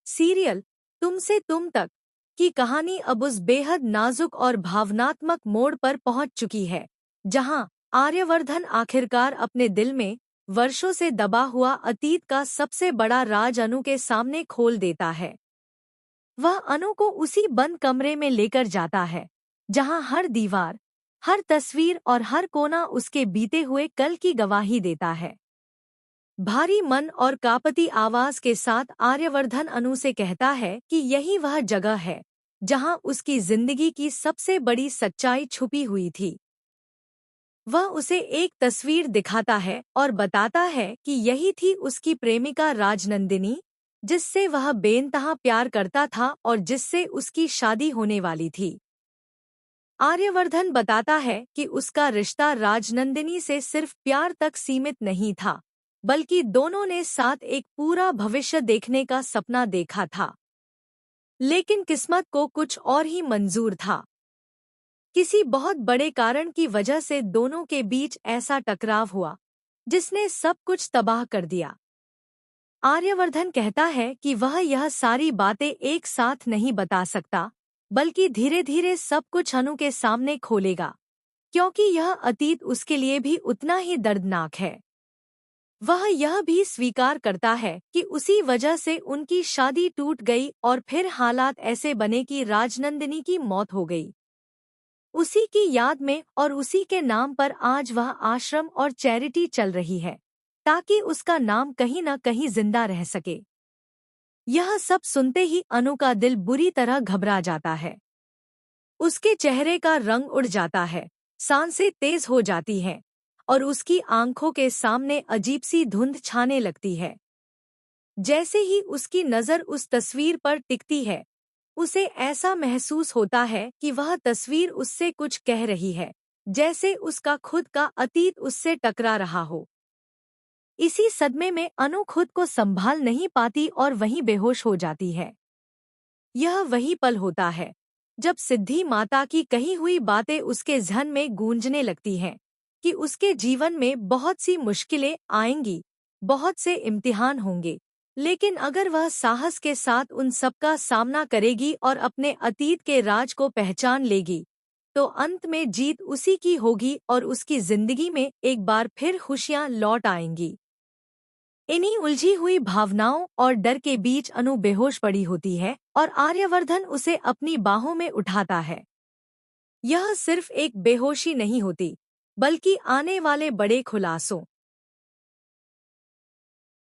Serial तुमसे तुम तक की कहानी अब उस बेहद नाजुक और भावनात्मक मोड़ पर पहुंच चुकी है जहां आर्यवर्धन आखिरकार अपने दिल में वर्षों से दबा हुआ अतीत का सबसे बड़ा राज अनु के सामने खोल देता है। वह अनु को उसी बंद कमरे में लेकर जाता है जहां हर दीवार, हर तस्वीर और हर कोना उसके बीते हुए कल की गवाही देता है। भारी मन और कांपती आवाज के साथ आर्यवर्धन अनु से कहता है कि यही वह जगह है जहां उसकी जिंदगी की सबसे बड़ी सच्चाई छुपी हुई थी। वह उसे एक तस्वीर दिखाता है और बताता है कि यही थी उसकी प्रेमिका राजनंदिनी, जिससे वह बेइंतहा प्यार करता था और जिससे उसकी शादी होने वाली थी। आर्यवर्धन बताता है कि उसका रिश्ता राजनंदिनी से सिर्फ प्यार तक सीमित नहीं था, बल्कि दोनों ने साथ एक पूरा भविष्य देखने का सपना देखा था। लेकिन किस्मत को कुछ और ही मंजूर था। किसी बहुत बड़े कारण की वजह से दोनों के बीच ऐसा टकराव हुआ जिसने सब कुछ तबाह कर दिया। आर्यवर्धन कहता है कि वह यह सारी बातें एक साथ नहीं बता सकता, बल्कि धीरे धीरे सब कुछ अनु के सामने खोलेगा, क्योंकि यह अतीत उसके लिए भी उतना ही दर्दनाक है। वह यह भी स्वीकार करता है कि उसी वजह से उनकी शादी टूट गई और फिर हालात ऐसे बने कि राजनंदिनी की मौत हो गई। उसी की याद में और उसी के नाम पर आज वह आश्रम और चैरिटी चल रही है, ताकि उसका नाम कहीं न कहीं जिंदा रह सके। यह सब सुनते ही अनु का दिल बुरी तरह घबरा जाता है। उसके चेहरे का रंग उड़ जाता है, सांसें तेज हो जाती हैं और उसकी आंखों के सामने अजीब सी धुंध छाने लगती है। जैसे ही उसकी नज़र उस तस्वीर पर टिकती है, उसे ऐसा महसूस होता है कि वह तस्वीर उससे कुछ कह रही है, जैसे उसका खुद का अतीत उससे टकरा रहा हो। इसी सदमे में अनु खुद को संभाल नहीं पाती और वहीं बेहोश हो जाती है। यह वही पल होता है जब सिद्धि माता की कही हुई बातें उसके ज़हन में गूंजने लगती हैं कि उसके जीवन में बहुत सी मुश्किलें आएंगी, बहुत से इम्तिहान होंगे, लेकिन अगर वह साहस के साथ उन सबका सामना करेगी और अपने अतीत के राज को पहचान लेगी, तो अंत में जीत उसी की होगी और उसकी जिंदगी में एक बार फिर खुशियां लौट आएंगी। इन्हीं उलझी हुई भावनाओं और डर के बीच अनु बेहोश पड़ी होती है और आर्यवर्धन उसे अपनी बाहों में उठाता है। यह सिर्फ एक बेहोशी नहीं होती, बल्कि आने वाले बड़े खुलासों,